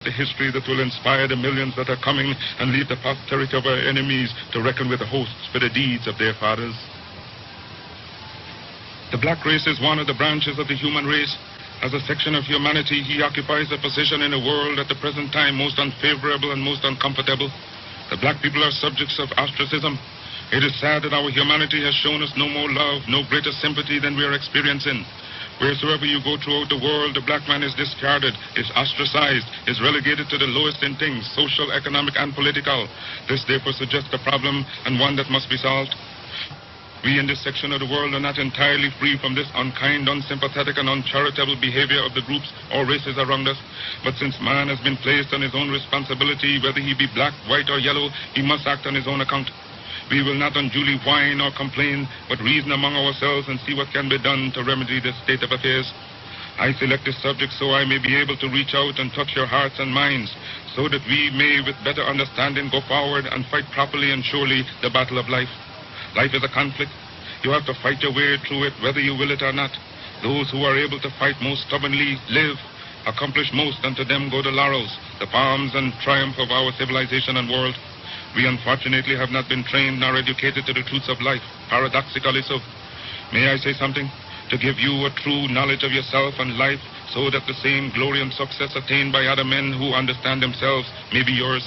The history that will inspire the millions that are coming and lead the posterity of our enemies to reckon with the hosts for the deeds of their fathers. The black race is one of the branches of the human race. As a section of humanity, he occupies a position in a world at the present time most unfavorable and most uncomfortable. The black people are subjects of ostracism. It is sad that our humanity has shown us no more love, no greater sympathy than we are experiencing. Wheresoever you go throughout the world, the black man is discarded, is ostracized, is relegated to the lowest in things, social, economic, and political. This therefore suggests a problem and one that must be solved. We in this section of the world are not entirely free from this unkind, unsympathetic, and uncharitable behavior of the groups or races around us. But since man has been placed on his own responsibility, whether he be black, white, or yellow, he must act on his own account. We will not unduly whine or complain, but reason among ourselves and see what can be done to remedy this state of affairs. I select this subject so I may be able to reach out and touch your hearts and minds, so that we may with better understanding go forward and fight properly and surely the battle of life. Life is a conflict. You have to fight your way through it whether you will it or not. Those who are able to fight most stubbornly live, accomplish most, and to them go the laurels, the palms and triumph of our civilization and world. We unfortunately have not been trained nor educated to the truths of life, paradoxically so. May I say something? To give you a true knowledge of yourself and life, so that the same glory and success attained by other men who understand themselves may be yours.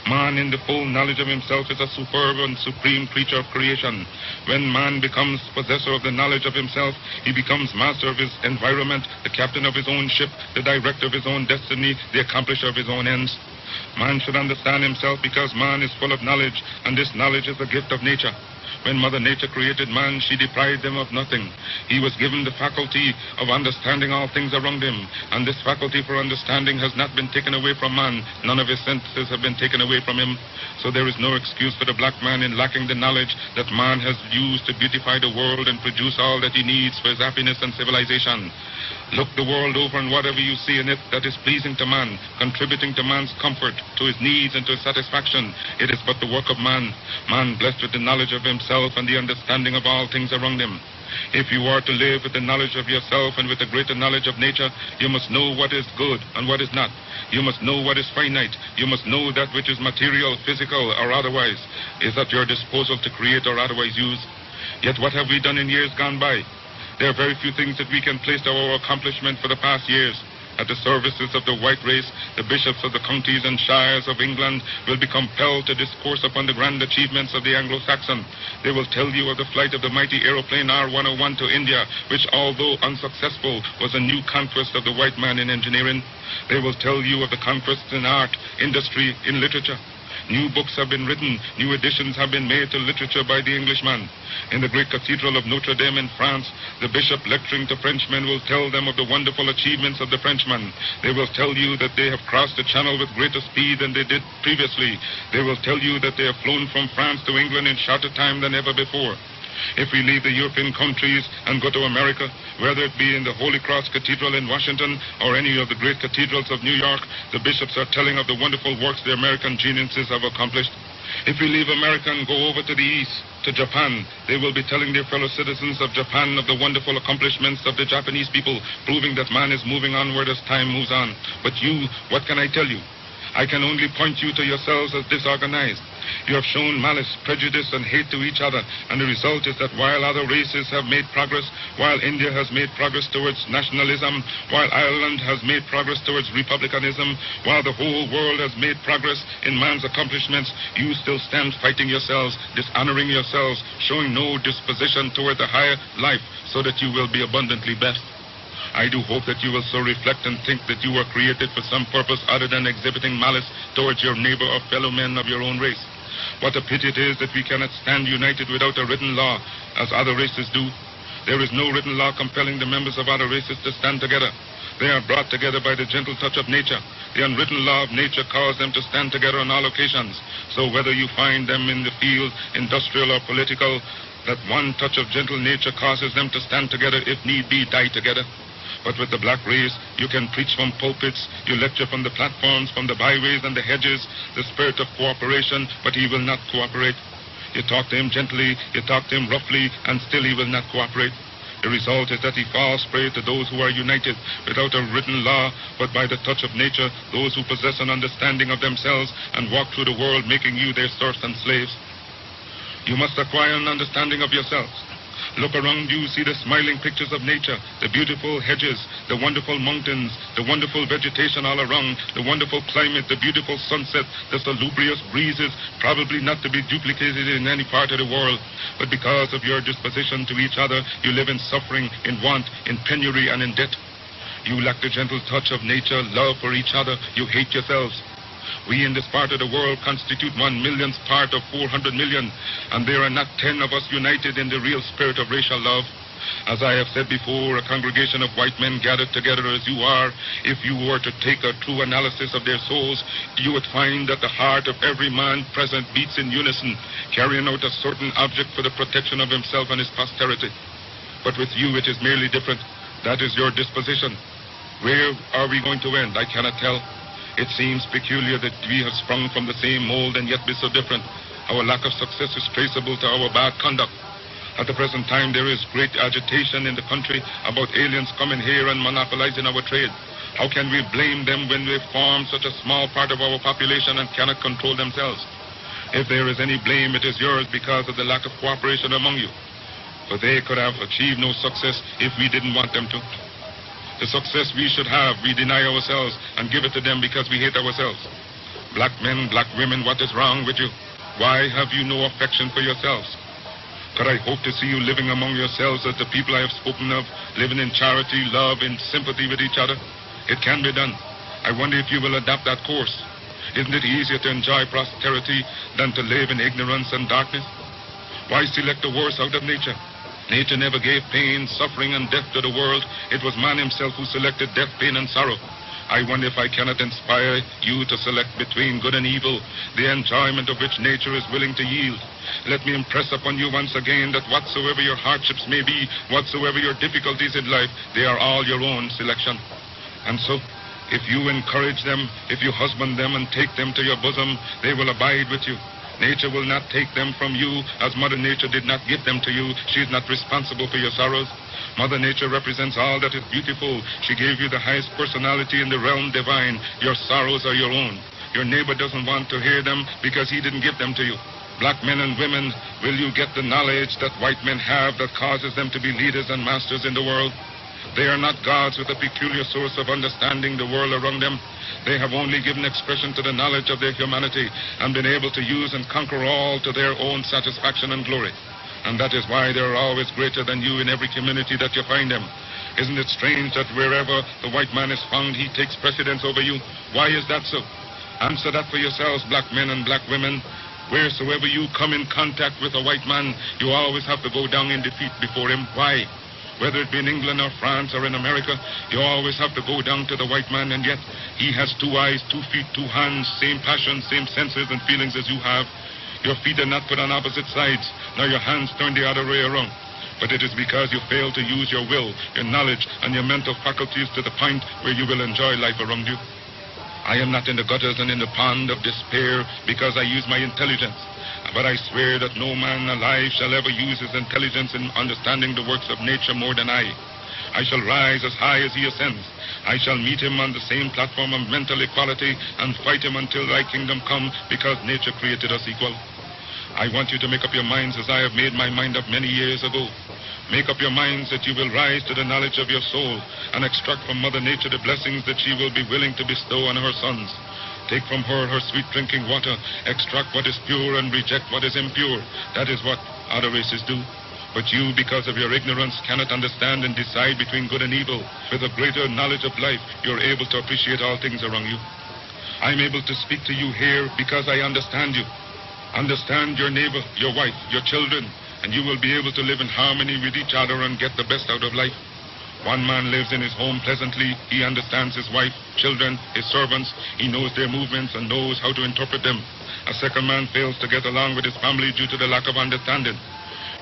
Man in the full knowledge of himself is a superb and supreme creature of creation. When man becomes possessor of the knowledge of himself, he becomes master of his environment, the captain of his own ship, the director of his own destiny, the accomplisher of his own ends. Man should understand himself because man is full of knowledge, and this knowledge is a gift of nature. When Mother Nature created man, she deprived him of nothing. He was given the faculty of understanding all things around him, and this faculty for understanding has not been taken away from man. None of his senses have been taken away from him. So there is no excuse for the black man in lacking the knowledge that man has used to beautify the world and produce all that he needs for his happiness and civilization. Look the world over, and whatever you see in it that is pleasing to man, contributing to man's comfort, to his needs, and to his satisfaction, it is but the work of man. Man blessed with the knowledge of himself and the understanding of all things around him. If you are to live with the knowledge of yourself and with the greater knowledge of nature, you must know what is good and what is not. You must know what is finite. You must know that which is material, physical, or otherwise, is at your disposal to create or otherwise use. Yet what have we done in years gone by? There are very few things that we can place to our accomplishment for the past years. At the services of the white race, the bishops of the counties and shires of England will be compelled to discourse upon the grand achievements of the Anglo-Saxon. They will tell you of the flight of the mighty aeroplane R-101 to India, which, although unsuccessful, was a new conquest of the white man in engineering. They will tell you of the conquests in art, industry, in literature. New books have been written, new additions have been made to literature by the Englishman. In the great cathedral of Notre Dame in France, the bishop lecturing to Frenchmen will tell them of the wonderful achievements of the Frenchman. They will tell you that they have crossed the channel with greater speed than they did previously. They will tell you that they have flown from France to England in shorter time than ever before. If we leave the European countries and go to America, whether it be in the Holy Cross Cathedral in Washington or any of the great cathedrals of New York, the bishops are telling of the wonderful works the American geniuses have accomplished. If we leave America and go over to the east, to Japan, they will be telling their fellow citizens of Japan of the wonderful accomplishments of the Japanese people, proving that man is moving onward as time moves on. But you, what can I tell you? I can only point you to yourselves as disorganized. You have shown malice, prejudice, and hate to each other, and the result is that while other races have made progress, while India has made progress towards nationalism, while Ireland has made progress towards republicanism, while the whole world has made progress in man's accomplishments, you still stand fighting yourselves, dishonoring yourselves, showing no disposition toward the higher life, so that you will be abundantly best. I do hope that you will so reflect and think that you were created for some purpose other than exhibiting malice towards your neighbor or fellow men of your own race. What a pity it is that we cannot stand united without a written law, as other races do. There is no written law compelling the members of other races to stand together. They are brought together by the gentle touch of nature. The unwritten law of nature calls them to stand together on all occasions. So whether you find them in the field, industrial or political, that one touch of gentle nature causes them to stand together, if need be, die together. But with the black race, you can preach from pulpits, you lecture from the platforms, from the byways and the hedges, the spirit of cooperation, but he will not cooperate. You talk to him gently, you talk to him roughly, and still he will not cooperate. The result is that he falls prey to those who are united without a written law, but by the touch of nature, those who possess an understanding of themselves and walk through the world making you their serfs and slaves. You must acquire an understanding of yourselves. Look around you, see the smiling pictures of nature, the beautiful hedges, the wonderful mountains, the wonderful vegetation all around, the wonderful climate, the beautiful sunset, the salubrious breezes, probably not to be duplicated in any part of the world. But because of your disposition to each other, you live in suffering, in want, in penury, and in debt. You lack the gentle touch of nature, love for each other. You hate yourselves. We in this part of the world constitute 1/1,000,000th part of 400 million, and there are not 10 of us united in the real spirit of racial love. As I have said before, a congregation of white men gathered together as you are, if you were to take a true analysis of their souls, you would find that the heart of every man present beats in unison, carrying out a certain object for the protection of himself and his posterity. But with you it is merely different. That is your disposition. Where are we going to end? I cannot tell. It seems peculiar that we have sprung from the same mold and yet be so different. Our lack of success is traceable to our bad conduct. At the present time, there is great agitation in the country about aliens coming here and monopolizing our trade. How can we blame them when they form such a small part of our population and cannot control themselves? If there is any blame, it is yours because of the lack of cooperation among you. For they could have achieved no success if we didn't want them to. The success we should have, we deny ourselves and give it to them because we hate ourselves. Black men, black women, what is wrong with you? Why have you no affection for yourselves? Could I hope to see you living among yourselves as the people I have spoken of, living in charity, love, in sympathy with each other? It can be done. I wonder if you will adopt that course. Isn't it easier to enjoy prosperity than to live in ignorance and darkness? Why select the worst out of nature? Nature never gave pain, suffering, and death to the world. It was man himself who selected death, pain, and sorrow. I wonder if I cannot inspire you to select between good and evil, the enjoyment of which nature is willing to yield. Let me impress upon you once again that whatsoever your hardships may be, whatsoever your difficulties in life, they are all your own selection. And so, if you encourage them, if you husband them and take them to your bosom, they will abide with you. Nature will not take them from you, as Mother Nature did not give them to you. She is not responsible for your sorrows. Mother Nature represents all that is beautiful. She gave you the highest personality in the realm divine. Your sorrows are your own. Your neighbor doesn't want to hear them because he didn't give them to you. Black men and women, will you get the knowledge that white men have that causes them to be leaders and masters in the world? They are not gods with a peculiar source of understanding the world around them. They have only given expression to the knowledge of their humanity and been able to use and conquer all to their own satisfaction and glory. And that is why they are always greater than you in every community that you find them. Isn't it strange that wherever the white man is found, he takes precedence over you? Why is that so? Answer that for yourselves, black men and black women. Wheresoever you come in contact with a white man, you always have to go down in defeat before him. Why? Whether it be in England or France or in America, you always have to go down to the white man, and yet he has 2 eyes, 2 feet, 2 hands, same passions, same senses and feelings as you have. Your feet are not put on opposite sides, nor your hands turned the other way around. But it is because you fail to use your will, your knowledge, and your mental faculties to the point where you will enjoy life around you. I am not in the gutters and in the pond of despair because I use my intelligence. But I swear that no man alive shall ever use his intelligence in understanding the works of nature more than I. I shall rise as high as he ascends. I shall meet him on the same platform of mental equality and fight him until thy kingdom come, because nature created us equal. I want you to make up your minds as I have made my mind up many years ago. Make up your minds that you will rise to the knowledge of your soul and extract from Mother Nature the blessings that she will be willing to bestow on her sons. Take from her her sweet drinking water, extract what is pure and reject what is impure. That is what other races do. But you, because of your ignorance, cannot understand and decide between good and evil. With a greater knowledge of life, you're able to appreciate all things around you. I'm able to speak to you here because I understand you. Understand your neighbor, your wife, your children, and you will be able to live in harmony with each other and get the best out of life. One man lives in his home pleasantly. He understands his wife, children, his servants. He knows their movements and knows how to interpret them. A second man fails to get along with his family due to the lack of understanding.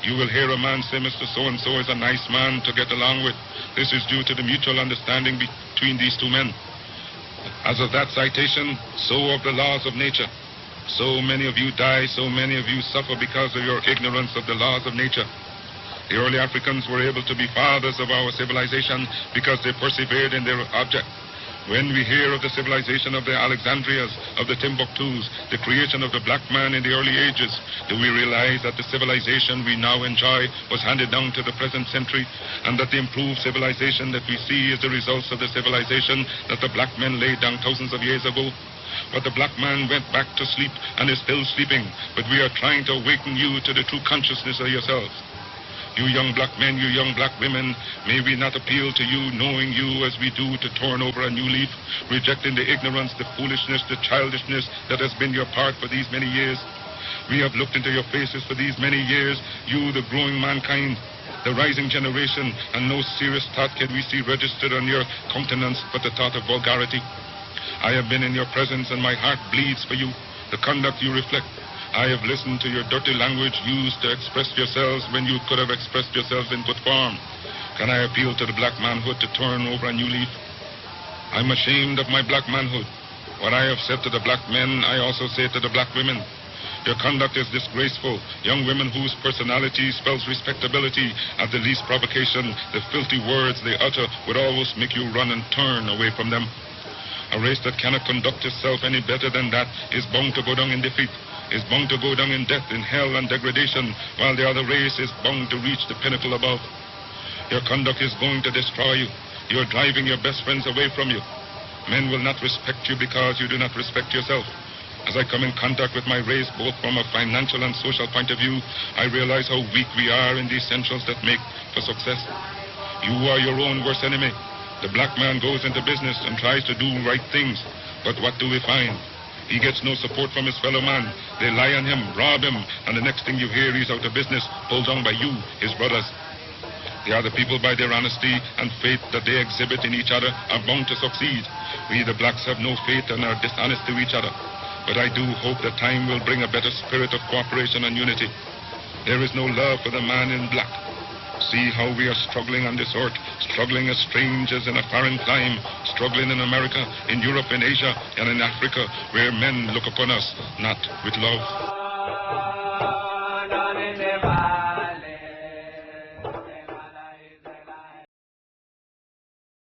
You will hear a man say, Mr. So-and-so is a nice man to get along with. This is due to the mutual understanding between these two men. As of that citation, so of the laws of nature. So many of you die, so many of you suffer because of your ignorance of the laws of nature. The early Africans were able to be fathers of our civilization because they persevered in their object. When we hear of the civilization of the Alexandrias, of the Timbuktus, the creation of the black man in the early ages, do we realize that the civilization we now enjoy was handed down to the present century, and that the improved civilization that we see is the results of the civilization that the black men laid down thousands of years ago? But the black man went back to sleep and is still sleeping, but we are trying to awaken you to the true consciousness of yourselves. You young black men, you young black women, may we not appeal to you, knowing you as we do, to turn over a new leaf, rejecting the ignorance, the foolishness, the childishness that has been your part for these many years. We have looked into your faces for these many years, you, the growing mankind, the rising generation, and no serious thought can we see registered on your countenance but the thought of vulgarity. I have been in your presence and my heart bleeds for you, the conduct you reflect. I have listened to your dirty language used to express yourselves when you could have expressed yourselves in good form. Can I appeal to the black manhood to turn over a new leaf? I'm ashamed of my black manhood. What I have said to the black men, I also say to the black women. Your conduct is disgraceful. Young women whose personality spells respectability, at the least provocation, the filthy words they utter would always make you run and turn away from them. A race that cannot conduct itself any better than that is bound to go down in defeat, is bound to go down in death, in hell and degradation, while the other race is bound to reach the pinnacle above. Your conduct is going to destroy you. You are driving your best friends away from you. Men will not respect you because you do not respect yourself. As I come in contact with my race, both from a financial and social point of view, I realize how weak we are in the essentials that make for success. You are your own worst enemy. The black man goes into business and tries to do right things, but what do we find? He gets no support from his fellow man. They lie on him, rob him, and the next thing you hear, he's out of business, pulled down by you, his brothers. The other people, by their honesty and faith that they exhibit in each other, are bound to succeed. We, the blacks, have no faith and are dishonest to each other. But I do hope that time will bring a better spirit of cooperation and unity. There is no love for the man in black. See how we are struggling on this earth, struggling as strangers in a foreign clime, struggling in America, in Europe, in Asia, and in Africa, where men look upon us not with love.